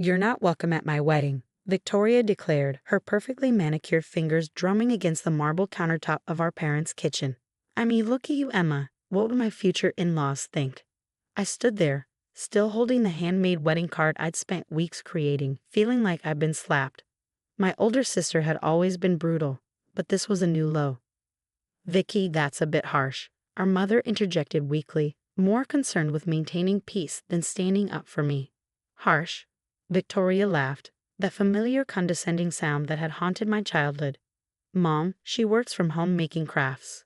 "You're not welcome at my wedding," Victoria declared, her perfectly manicured fingers drumming against the marble countertop of our parents' kitchen. "I mean, look at you, Emma. What would my future in-laws think?" I stood there, still holding the handmade wedding card I'd spent weeks creating, feeling like I'd been slapped. My older sister had always been brutal, but this was a new low. "Vicky, that's a bit harsh," our mother interjected weakly, more concerned with maintaining peace than standing up for me. "Harsh?" Victoria laughed, that familiar condescending sound that had haunted my childhood. "Mom, she works from home making crafts."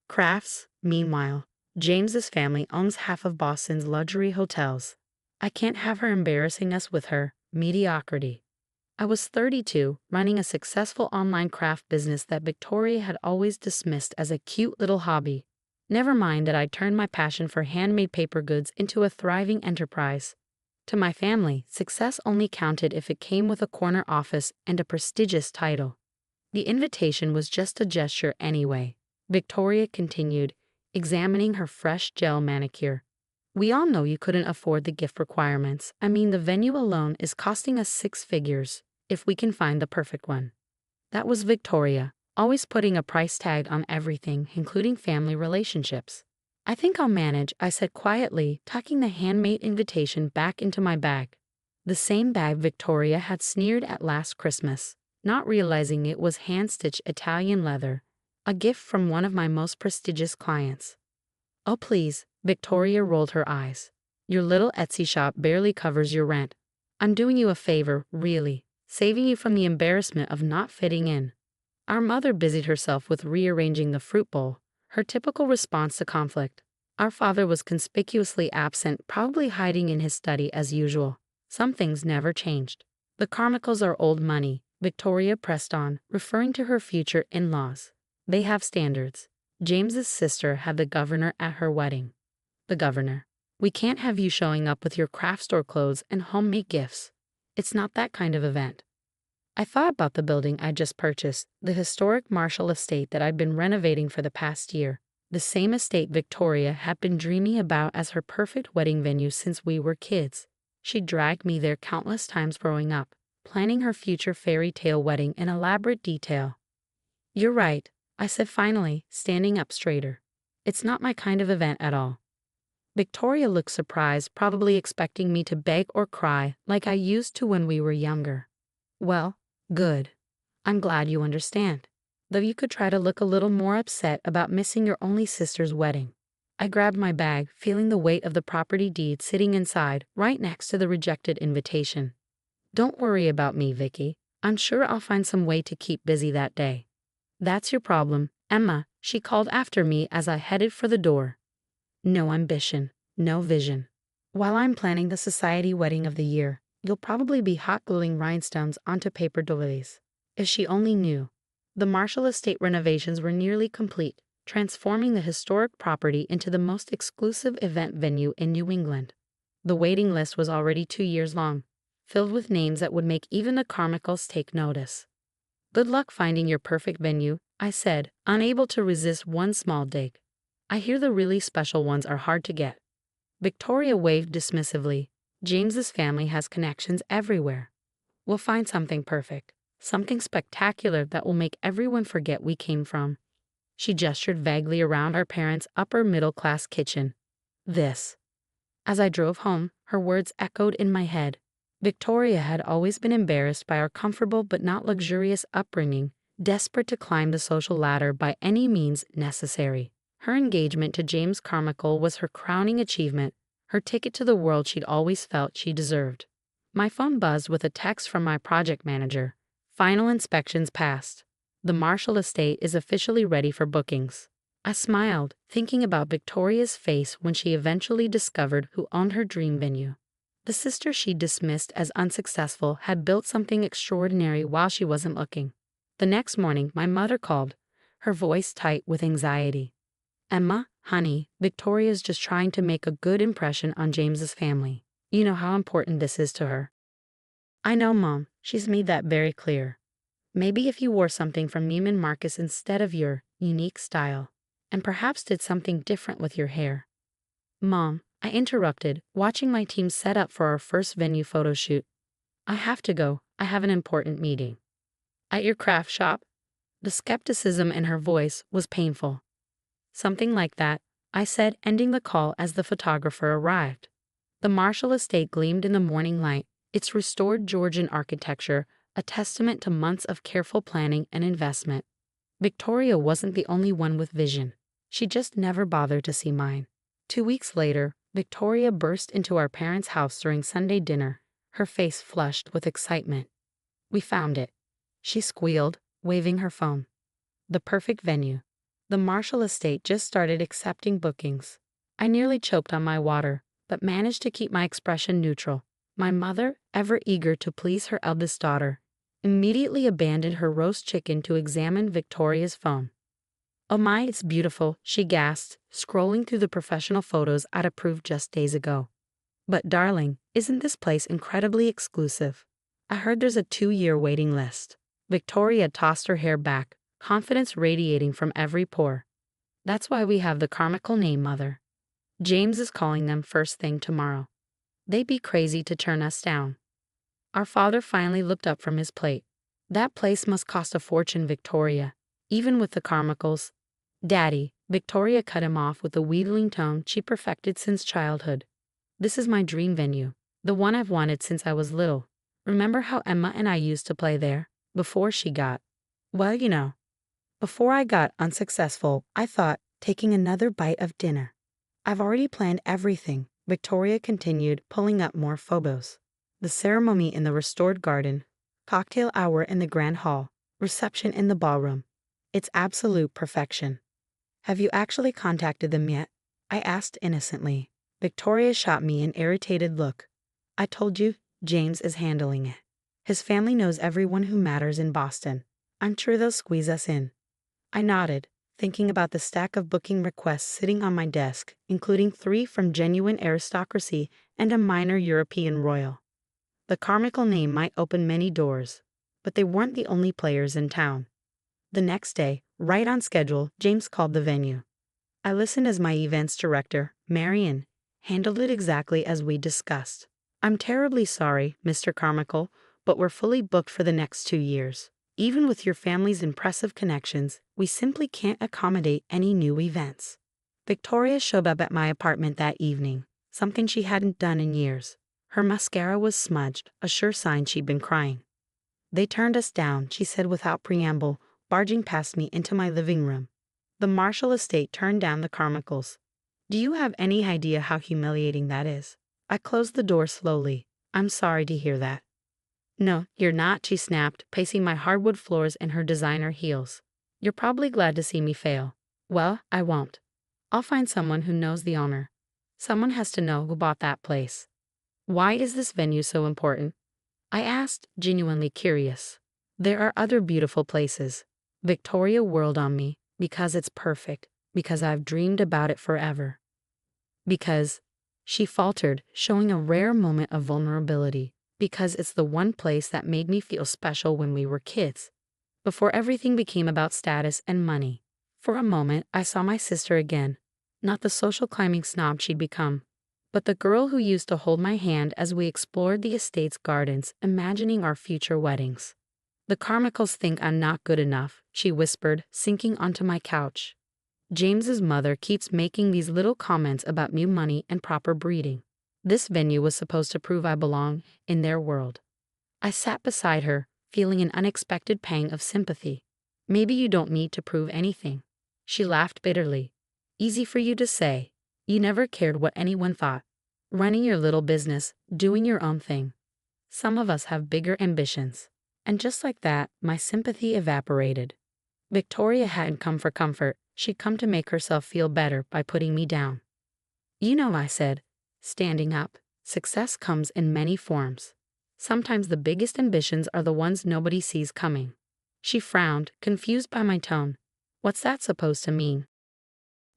Crafts, meanwhile. James's family owns half of Boston's luxury hotels. I can't have her embarrassing us with her mediocrity. I was 32, running a successful online craft business that Victoria had always dismissed as a cute little hobby. Never mind that I'd turned my passion for handmade paper goods into a thriving enterprise. To my family, success only counted if it came with a corner office and a prestigious title. The invitation was just a gesture anyway, Victoria continued, examining her fresh gel manicure. "We all know you couldn't afford the gift requirements. I mean, the venue alone is costing us 6 figures, if we can find the perfect one." That was Victoria, always putting a price tag on everything, including family relationships. "I think I'll manage," I said quietly, tucking the handmade invitation back into my bag. The same bag Victoria had sneered at last Christmas, not realizing it was hand-stitched Italian leather, a gift from one of my most prestigious clients. "Oh please," Victoria rolled her eyes. "Your little Etsy shop barely covers your rent. I'm doing you a favor, really, saving you from the embarrassment of not fitting in." Our mother busied herself with rearranging the fruit bowl, her typical response to conflict. Our father was conspicuously absent, probably hiding in his study as usual. Some things never changed. "The Carmichaels are old money," Victoria pressed on, referring to her future in-laws. "They have standards. James's sister had the governor at her wedding." "The governor? We can't have you showing up with your craft store clothes and homemade gifts. It's not that kind of event." I thought about the building I just purchased, the historic Marshall estate that I'd been renovating for the past year, the same estate Victoria had been dreaming about as her perfect wedding venue since we were kids. She dragged me there countless times growing up, planning her future fairy tale wedding in elaborate detail. "You're right," I said finally, standing up straighter. "It's not my kind of event at all." Victoria looked surprised, probably expecting me to beg or cry like I used to when we were younger. "Well, good. I'm glad you understand. Though you could try to look a little more upset about missing your only sister's wedding." I grabbed my bag, feeling the weight of the property deed sitting inside, right next to the rejected invitation. "Don't worry about me, Vicky. I'm sure I'll find some way to keep busy that day." "That's your problem, Emma," she called after me as I headed for the door. "No ambition, no vision. While I'm planning the society wedding of the year, you'll probably be hot gluing rhinestones onto paper doilies." If she only knew. The Marshall estate renovations were nearly complete, transforming the historic property into the most exclusive event venue in New England. The waiting list was already 2 years long, filled with names that would make even the Carmichaels take notice. "Good luck finding your perfect venue," I said, unable to resist one small dig. "I hear the really special ones are hard to get." Victoria waved dismissively. "James's family has connections everywhere. We'll find something perfect, something spectacular that will make everyone forget we came from." She gestured vaguely around our parents' upper-middle-class kitchen. "This." As I drove home, her words echoed in my head. Victoria had always been embarrassed by our comfortable but not luxurious upbringing, desperate to climb the social ladder by any means necessary. Her engagement to James Carmichael was her crowning achievement, her ticket to the world she'd always felt she deserved. My phone buzzed with a text from my project manager. "Final inspections passed. The Marshall estate is officially ready for bookings." I smiled, thinking about Victoria's face when she eventually discovered who owned her dream venue. The sister she dismissed as unsuccessful had built something extraordinary while she wasn't looking. The next morning, my mother called, her voice tight with anxiety. "Emma, honey, Victoria's just trying to make a good impression on James's family. You know how important this is to her." "I know, Mom. She's made that very clear. Maybe if you wore something from Neiman Marcus instead of your unique style, and perhaps did something different with your hair." "Mom," I interrupted, watching my team set up for our first venue photo shoot. I have to go. I have an important meeting. At your craft shop? The skepticism in her voice was painful. Something like that, I said, ending the call as the photographer arrived. The Marshall estate gleamed in the morning light, its restored Georgian architecture a testament to months of careful planning and investment. Victoria wasn't the only one with vision. She just never bothered to see mine. 2 weeks later, Victoria burst into our parents' house during Sunday dinner, her face flushed with excitement. We found it, she squealed, waving her phone. The perfect venue. The Marshall estate just started accepting bookings. I nearly choked on my water, but managed to keep my expression neutral. My mother, ever eager to please her eldest daughter, immediately abandoned her roast chicken to examine Victoria's phone. "Oh my, it's beautiful," she gasped, scrolling through the professional photos I'd approved just days ago. "But darling, isn't this place incredibly exclusive? I heard there's a 2-year waiting list." Victoria tossed her hair back, confidence radiating from every pore. "That's why we have the comical name, Mother. James is calling them first thing tomorrow. They'd be crazy to turn us down." Our father finally looked up from his plate. "That place must cost a fortune, Victoria, even with the Carmichaels." "Daddy," Victoria cut him off with the wheedling tone she perfected since childhood. "This is my dream venue, the one I've wanted since I was little. Remember how Emma and I used to play there, before she got, well, you know. Before I got unsuccessful, I thought, taking another bite of dinner. I've already planned everything," Victoria continued, pulling up more photos. "The ceremony in the restored garden, cocktail hour in the grand hall, reception in the ballroom. It's absolute perfection." "Have you actually contacted them yet?" I asked innocently. Victoria shot me an irritated look. "I told you, James is handling it. His family knows everyone who matters in Boston. I'm sure they'll squeeze us in." I nodded, thinking about the stack of booking requests sitting on my desk, including 3 from genuine aristocracy and a minor European royal. The Carmichael name might open many doors, but they weren't the only players in town. The next day, right on schedule, James called the venue. I listened as my events director, Marion, handled it exactly as we discussed. "I'm terribly sorry, Mr. Carmichael, but we're fully booked for the next 2 years. Even with your family's impressive connections, we simply can't accommodate any new events." Victoria showed up at my apartment that evening, something she hadn't done in years. Her mascara was smudged, a sure sign she'd been crying. "They turned us down," she said without preamble, barging past me into my living room. "The Marshall estate turned down the Carmichaels. Do you have any idea how humiliating that is?" I closed the door slowly. "I'm sorry to hear that." "No, you're not," she snapped, pacing my hardwood floors in her designer heels. "You're probably glad to see me fail. Well, I won't. I'll find someone who knows the owner. Someone has to know who bought that place." "Why is this venue so important?" I asked, genuinely curious. "There are other beautiful places." Victoria whirled on me. "Because it's perfect. Because I've dreamed about it forever." "Because," she faltered, showing a rare moment of vulnerability. "Because it's the one place that made me feel special when we were kids. Before everything became about status and money." For a moment, I saw my sister again. Not the social climbing snob she'd become, but the girl who used to hold my hand as we explored the estate's gardens, imagining our future weddings. "The Carmichaels think I'm not good enough," she whispered, sinking onto my couch. "James's mother keeps making these little comments about new money and proper breeding. This venue was supposed to prove I belong in their world." I sat beside her, feeling an unexpected pang of sympathy. "Maybe you don't need to prove anything." She laughed bitterly. "Easy for you to say. You never cared what anyone thought. Running your little business, doing your own thing. Some of us have bigger ambitions." And just like that, my sympathy evaporated. Victoria hadn't come for comfort. She'd come to make herself feel better by putting me down. "You know," I said, standing up, "success comes in many forms. Sometimes the biggest ambitions are the ones nobody sees coming." She frowned, confused by my tone. "What's that supposed to mean?"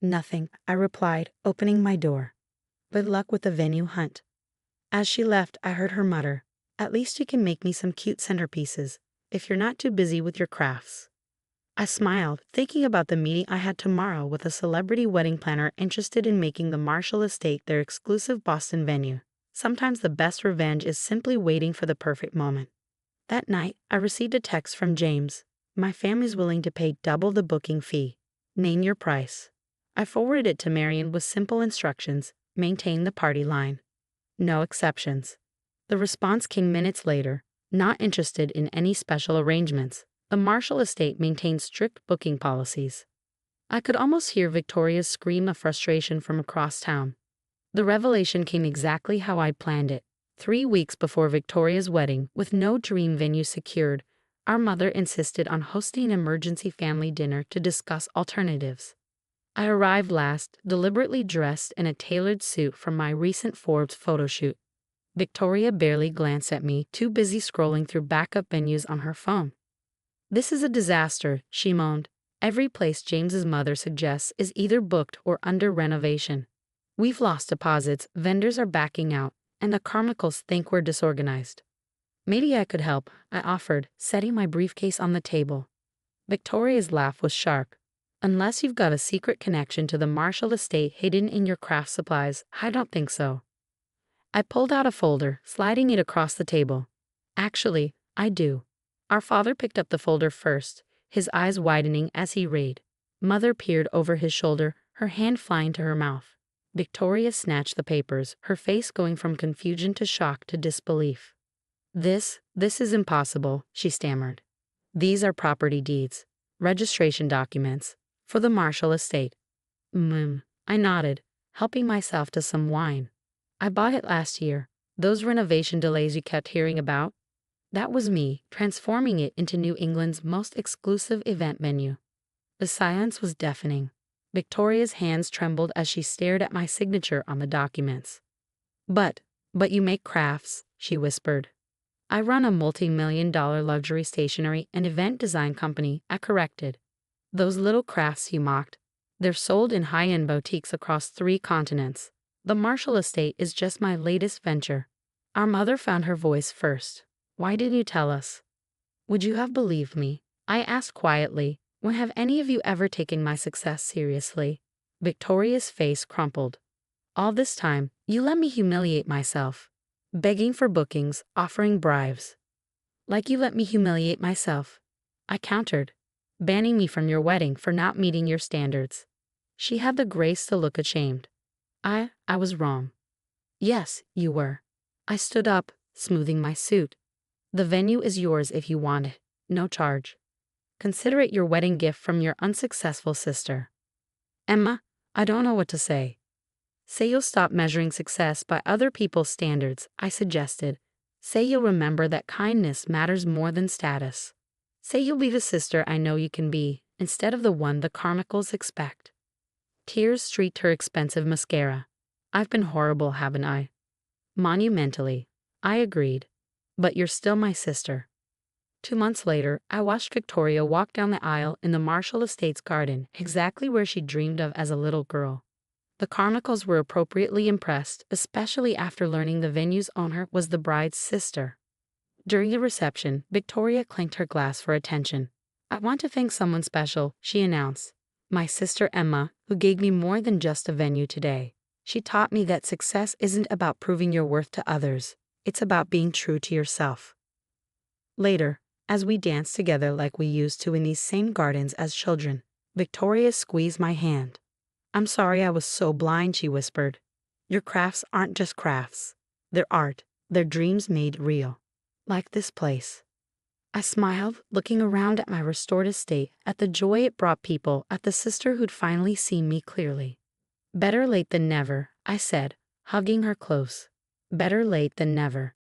"Nothing," I replied, opening my door. "Good luck with the venue hunt." As she left, I heard her mutter, "At least you can make me some cute centerpieces, if you're not too busy with your crafts." I smiled, thinking about the meeting I had tomorrow with a celebrity wedding planner interested in making the Marshall estate their exclusive Boston venue. Sometimes the best revenge is simply waiting for the perfect moment. That night, I received a text from James. My family's willing to pay double the booking fee. Name your price. I forwarded it to Marion with simple instructions: maintain the party line. No exceptions. The response came minutes later. Not interested in any special arrangements. The Marshall estate maintains strict booking policies. I could almost hear Victoria's scream of frustration from across town. The revelation came exactly how I'd planned it. 3 weeks before Victoria's wedding, with no dream venue secured, our mother insisted on hosting an emergency family dinner to discuss alternatives. I arrived last, deliberately dressed in a tailored suit from my recent Forbes photo shoot. Victoria barely glanced at me, too busy scrolling through backup venues on her phone. "This is a disaster," she moaned. "Every place James's mother suggests is either booked or under renovation. We've lost deposits, vendors are backing out, and the Carmichaels think we're disorganized." "Maybe I could help," I offered, setting my briefcase on the table. Victoria's laugh was sharp. "Unless you've got a secret connection to the Marshall estate hidden in your craft supplies, I don't think so." I pulled out a folder, sliding it across the table. "Actually, I do." Our father picked up the folder first, his eyes widening as he read. Mother peered over his shoulder, her hand flying to her mouth. Victoria snatched the papers, her face going from confusion to shock to disbelief. This is impossible," she stammered. "These are property deeds, registration documents, for the Marshall estate." I nodded, helping myself to some wine. "I bought it last year. Those renovation delays you kept hearing about? That was me, transforming it into New England's most exclusive event venue." The silence was deafening. Victoria's hands trembled as she stared at my signature on the documents. But you make crafts," she whispered. "I run a multi-million-dollar luxury stationery and event design company," I corrected. "Those little crafts," you mocked. "They're sold in high-end boutiques across 3 continents. The Marshall estate is just my latest venture." Our mother found her voice first. "Why didn't you tell us?" "Would you have believed me?" I asked quietly. "When have any of you ever taken my success seriously?" Victoria's face crumpled. "All this time, you let me humiliate myself. Begging for bookings, offering bribes. Like you let me humiliate myself," I countered. "Banning me from your wedding for not meeting your standards." She had the grace to look ashamed. I was wrong." "Yes, you were." I stood up, smoothing my suit. "The venue is yours if you want it. No charge. Consider it your wedding gift from your unsuccessful sister." "Emma, I don't know what to say." "Say you'll stop measuring success by other people's standards," I suggested. "Say you'll remember that kindness matters more than status. Say you'll be the sister I know you can be, instead of the one the Carmichaels expect." Tears streaked her expensive mascara. "I've been horrible, haven't I?" "Monumentally," I agreed. "But you're still my sister." 2 months later, I watched Victoria walk down the aisle in the Marshall Estate's garden, exactly where she dreamed of as a little girl. The Carmichaels were appropriately impressed, especially after learning the venue's owner was the bride's sister. During the reception, Victoria clinked her glass for attention. "I want to thank someone special," she announced. "My sister Emma, who gave me more than just a venue today. She taught me that success isn't about proving your worth to others. It's about being true to yourself." Later, as we danced together like we used to in these same gardens as children, Victoria squeezed my hand. "I'm sorry I was so blind," she whispered. "Your crafts aren't just crafts. They're art. They're dreams made real. Like this place." I smiled, looking around at my restored estate, at the joy it brought people, at the sister who'd finally seen me clearly. "Better late than never," I said, hugging her close. "Better late than never."